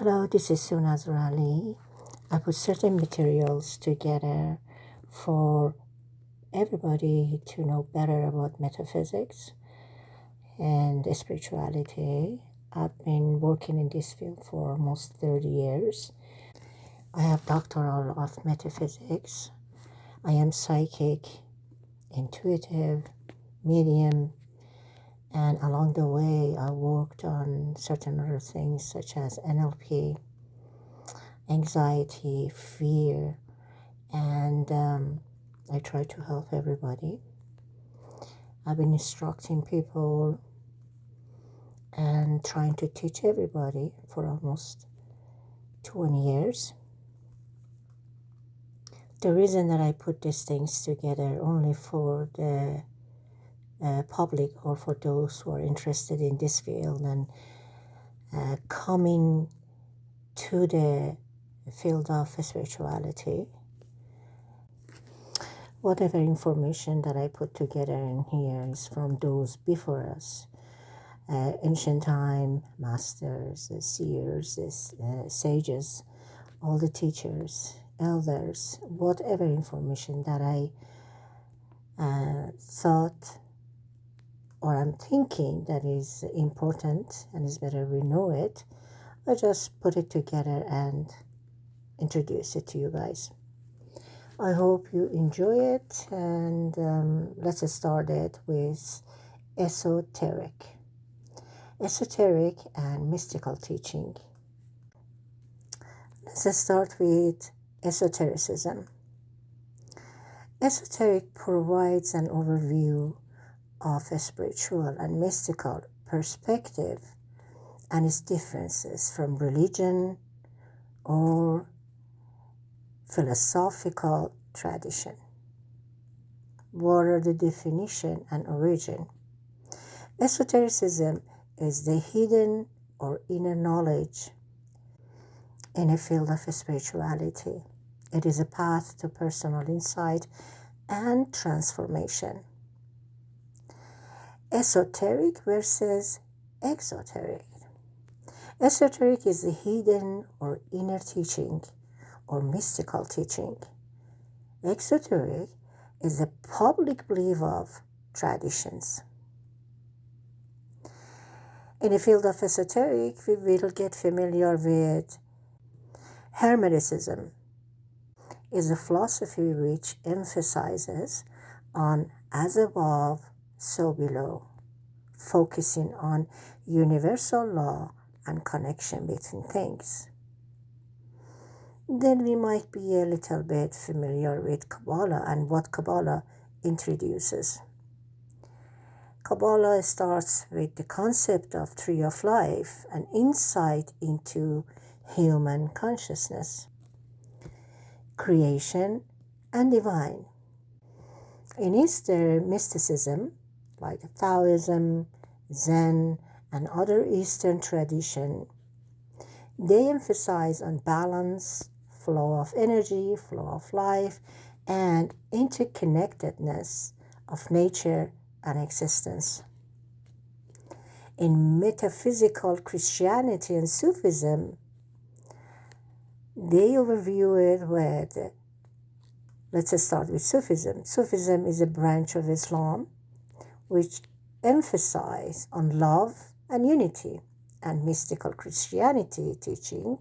Hello, this is Sunaz Rali. I put certain materials together for everybody to know better about metaphysics and spirituality. I've been working in this field for almost 30 years. I have doctoral of metaphysics. I am psychic, intuitive, medium, and along the way I worked on certain other things such as NLP, anxiety, fear, and I try to help everybody. I've been instructing people and trying to teach everybody for almost 20 years. The reason that I put these things together only for the public or for those who are interested in this field and coming to the field of spirituality. Whatever information that I put together in here is from those before us. Ancient time, masters, seers, sages, all the teachers, elders, whatever information that I thought or I'm thinking that is important and is better we know it, I just put it together and introduce it to you guys. I hope you enjoy it, and let's start it with esoteric and mystical teaching. Let's start with esotericism. Esoteric provides an overview of a spiritual and mystical perspective and its differences from religion or philosophical tradition. What are the definition and origin? Esotericism is the hidden or inner knowledge in a field of spirituality. It is a path to personal insight and transformation. Esoteric versus exoteric. Esoteric is the hidden or inner teaching or mystical teaching. Exoteric is the public belief of traditions. In the field of esoteric, we will get familiar with Hermeticism. Is a philosophy which emphasizes on as above, so below, focusing on universal law and connection between things. Then we might be a little bit familiar with Kabbalah and what Kabbalah introduces. Kabbalah starts with the concept of tree of life, an insight into human consciousness, creation, and divine. In Eastern mysticism, like Taoism, Zen, and other Eastern tradition, they emphasize on balance, flow of energy, flow of life, and interconnectedness of nature and existence. In metaphysical Christianity and Sufism, they overview it with, let's start with Sufism. Sufism is a branch of Islam which emphasizes on love and unity, and mystical Christianity teaching,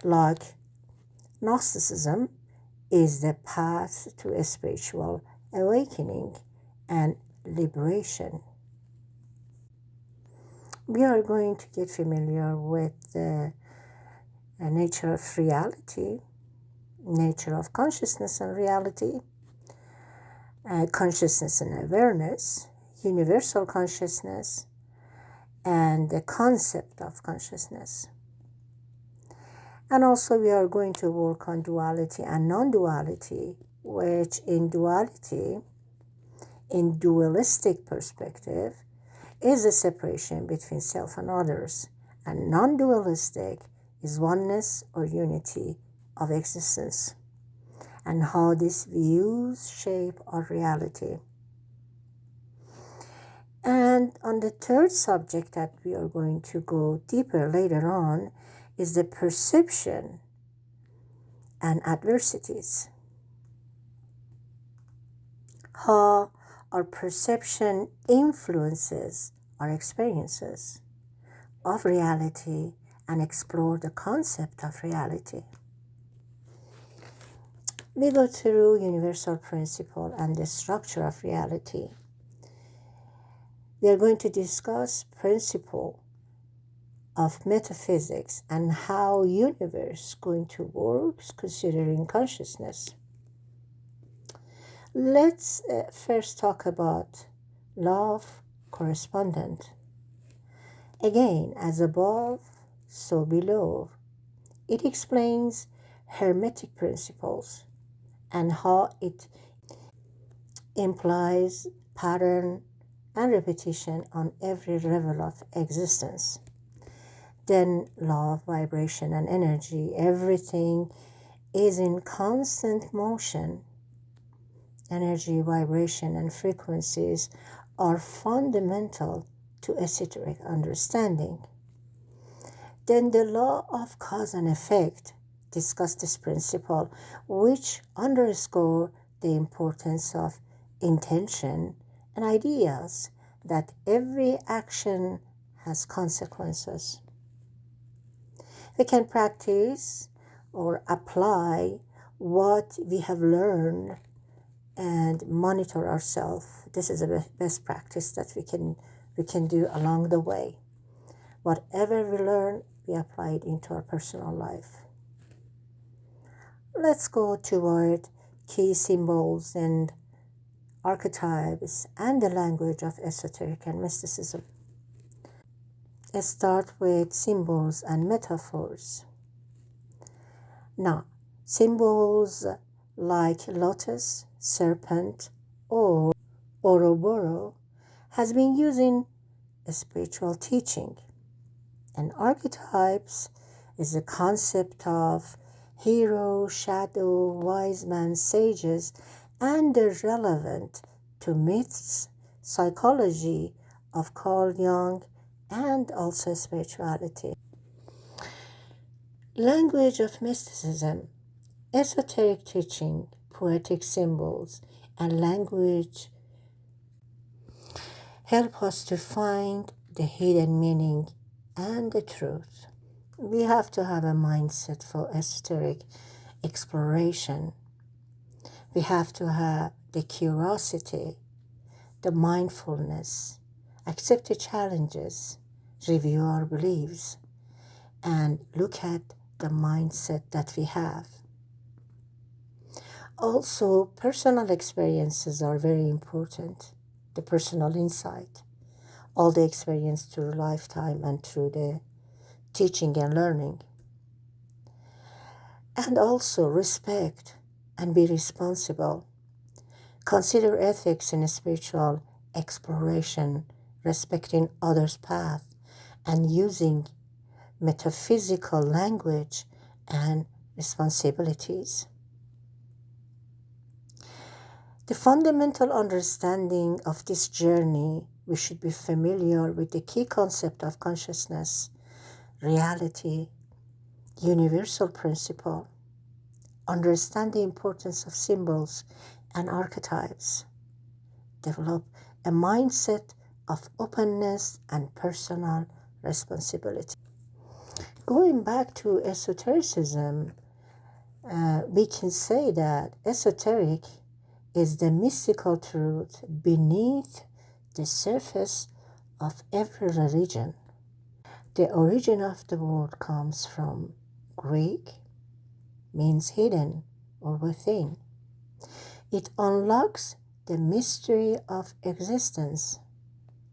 like Gnosticism, is the path to a spiritual awakening and liberation. We are going to get familiar with the nature of reality, nature of consciousness and reality, consciousness and awareness, universal consciousness, and the concept of consciousness. And also we are going to work on duality and non-duality, which in duality, in dualistic perspective, is a separation between self and others, and non-dualistic is oneness or unity of existence, and how these views shape our reality. And on the third subject that we are going to go deeper later on is the perception and adversities. How our perception influences our experiences of reality and explore the concept of reality. We go through universal principle and the structure of reality. We are going to discuss principle of metaphysics and how universe is going to work considering consciousness. Let's first talk about law of correspondence. Again, as above, so below. It explains hermetic principles and how it implies pattern and repetition on every level of existence. Then law of vibration and energy. Everything is in constant motion. Energy, vibration, and frequencies are fundamental to esoteric understanding. Then the law of cause and effect discuss this principle, which underscore the importance of intention and ideas that every action has consequences. We can practice or apply what we have learned and monitor ourselves. This is a best practice that we can do along the way. Whatever we learn, we apply it into our personal life. Let's go toward key symbols and archetypes and the language of esoteric and mysticism. Let's start with symbols and metaphors. Now, symbols like lotus, serpent, or Ouroboros has been used in spiritual teaching. And archetypes is the concept of hero, shadow, wise man, sages, and they're relevant to myths, psychology of Carl Jung, and also spirituality. Language of mysticism, esoteric teaching, poetic symbols, and language help us to find the hidden meaning and the truth. We have to have a mindset for esoteric exploration. We have to have the curiosity, the mindfulness, accept the challenges, review our beliefs, and look at the mindset that we have. Also, personal experiences are very important. The personal insight, all the experience through lifetime and through the teaching and learning. And also respect and be responsible. Consider ethics in spiritual exploration, respecting others' path, and using metaphysical language and responsibilities. The fundamental understanding of this journey, we should be familiar with the key concept of consciousness, reality, universal principle, understand the importance of symbols and archetypes, develop a mindset of openness and personal responsibility. Going back to esotericism, we can say that esoteric is the mystical truth beneath the surface of every religion. The origin of the word comes from Greek, means hidden or within. It unlocks the mystery of existence,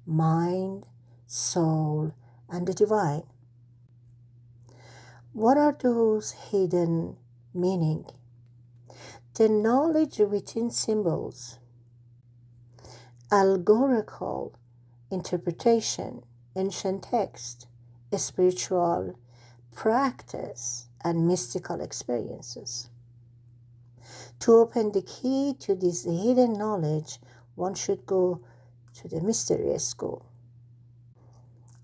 mind, soul, and the divine. What are those hidden meaning? The knowledge within symbols, allegorical interpretation, ancient text, spiritual practice, and mystical experiences. To open the key to this hidden knowledge, one should go to the mysterious school.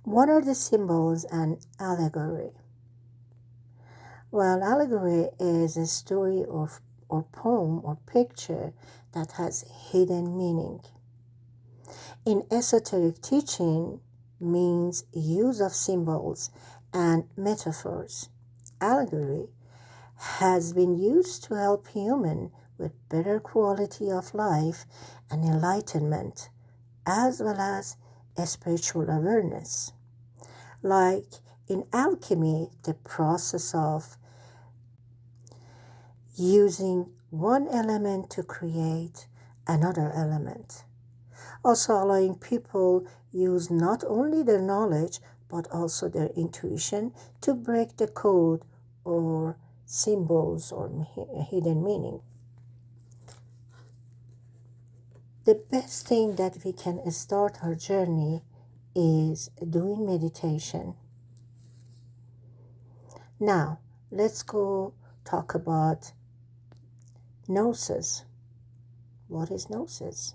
What are the symbols and allegory? Well, allegory is a story or poem or picture that has hidden meaning. In esoteric teaching means use of symbols and metaphors. Allegory has been used to help humans with better quality of life and enlightenment, as well as a spiritual awareness. Like in alchemy, the process of using one element to create another element. Also allowing people use not only their knowledge but also their intuition to break the code or symbols or hidden meaning. The best thing that we can start our journey is doing meditation. Now, let's go talk about gnosis. What is gnosis?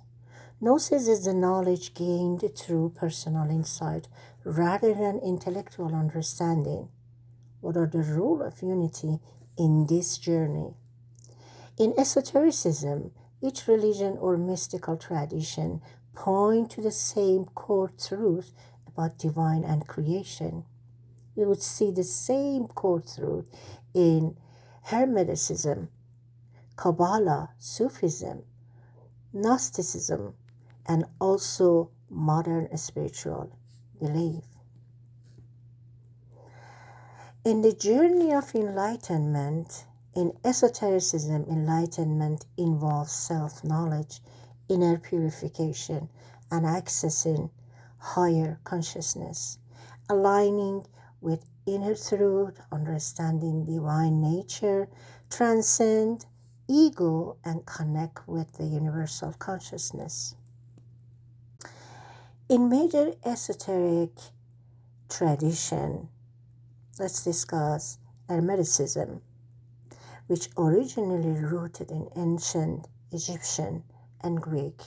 Gnosis is the knowledge gained through personal insight rather than intellectual understanding. What are the role of unity in this journey? In esotericism, each religion or mystical tradition point to the same core truth about divine and creation. We would see the same core truth in Hermeticism, Kabbalah, Sufism, Gnosticism, and also modern spiritual belief. In the journey of enlightenment, in esotericism, enlightenment involves self-knowledge, inner purification, and accessing higher consciousness, aligning with inner truth, understanding divine nature, transcend ego, and connect with the universal consciousness. In major esoteric tradition, let's discuss Hermeticism, which originally rooted in ancient Egyptian and Greek,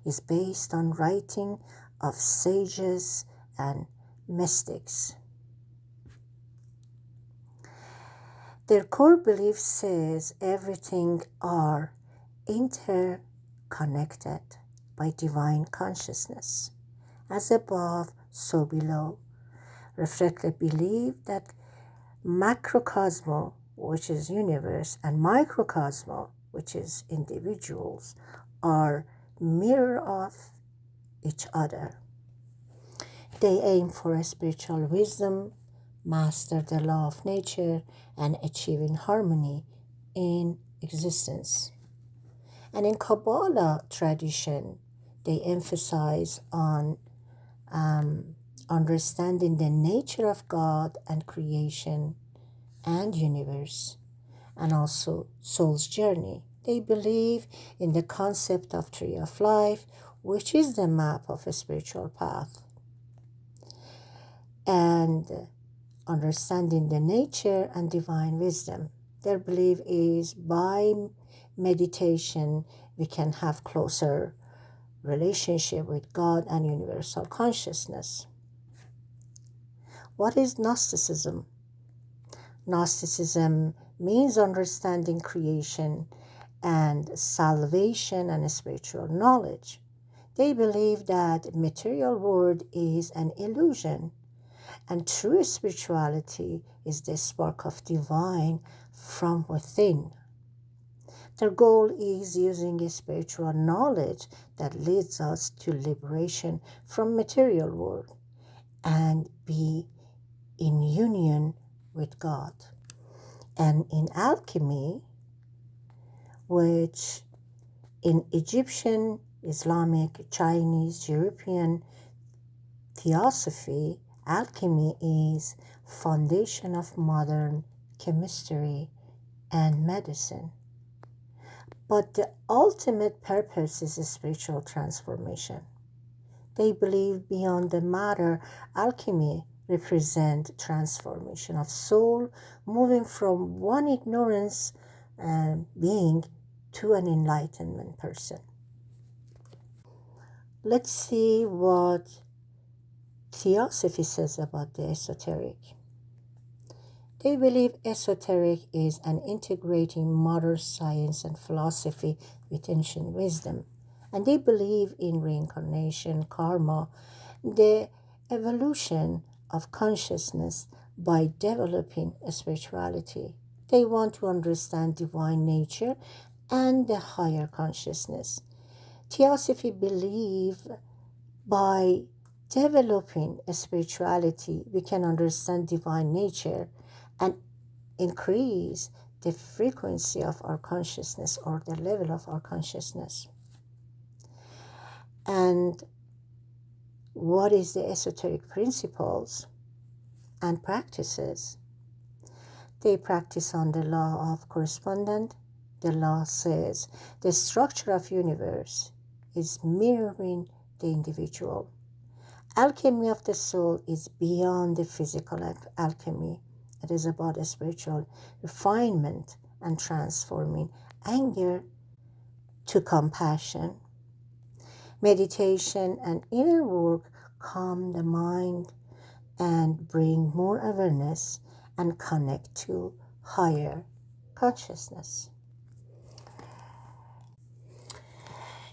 is based on writing of sages and mystics. Their core belief says everything are interconnected by divine consciousness, as above, so below. Reflect the belief that macrocosmo, which is universe, and microcosmo, which is individuals, are mirror of each other. They aim for a spiritual wisdom, master the law of nature, and achieving harmony in existence. And in Kabbalah tradition, they emphasize on understanding the nature of God and creation and universe, and also soul's journey. They believe in the concept of tree of life, which is the map of a spiritual path, and understanding the nature and divine wisdom. Their belief is by meditation we can have closer relationship with God and universal consciousness. What is Gnosticism? Gnosticism means understanding creation and salvation and spiritual knowledge. They believe that material world is an illusion and true spirituality is the spark of divine from within. Their goal is using a spiritual knowledge that leads us to liberation from material world and be in union with God. And in alchemy, which in Egyptian, Islamic, Chinese, European theosophy, alchemy is foundation of modern chemistry and medicine. But the ultimate purpose is a spiritual transformation. They believe beyond the matter, alchemy represents transformation of soul, moving from one ignorance being to an enlightenment person. Let's see what Theosophy says about the esoteric. They believe esoteric is an integrating modern science and philosophy with ancient wisdom. And they believe in reincarnation, karma, the evolution of consciousness by developing a spirituality. They want to understand divine nature and the higher consciousness. Theosophy believe by developing a spirituality, we can understand divine nature and increase the frequency of our consciousness or the level of our consciousness. And what is the esoteric principles and practices? They practice on the law of correspondence. The law says the structure of universe is mirroring the individual. Alchemy of the soul is beyond the physical alchemy. It is about a spiritual refinement and transforming anger to compassion. Meditation and inner work calm the mind and bring more awareness and connect to higher consciousness.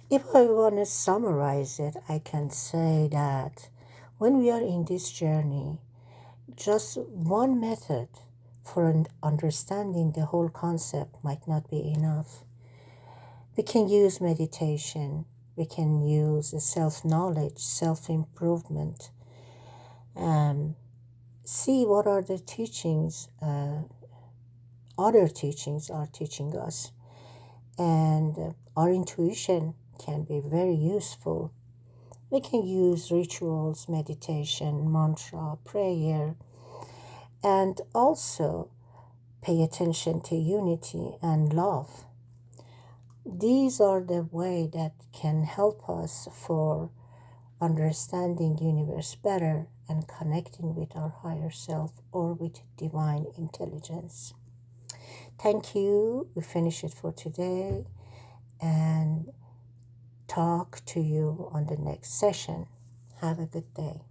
If I want to summarize it, I can say that when we are in this journey, just one method for understanding the whole concept might not be enough. We can use meditation, we can use self-knowledge, self-improvement, see what are the teachings, other teachings are teaching us. And our intuition can be very useful. We can use rituals, meditation, mantra, prayer, and also pay attention to unity and love. These are the way that can help us for understanding universe better and connecting with our higher self or with divine intelligence. Thank you. We finish it for today and talk to you on the next session. Have a good day.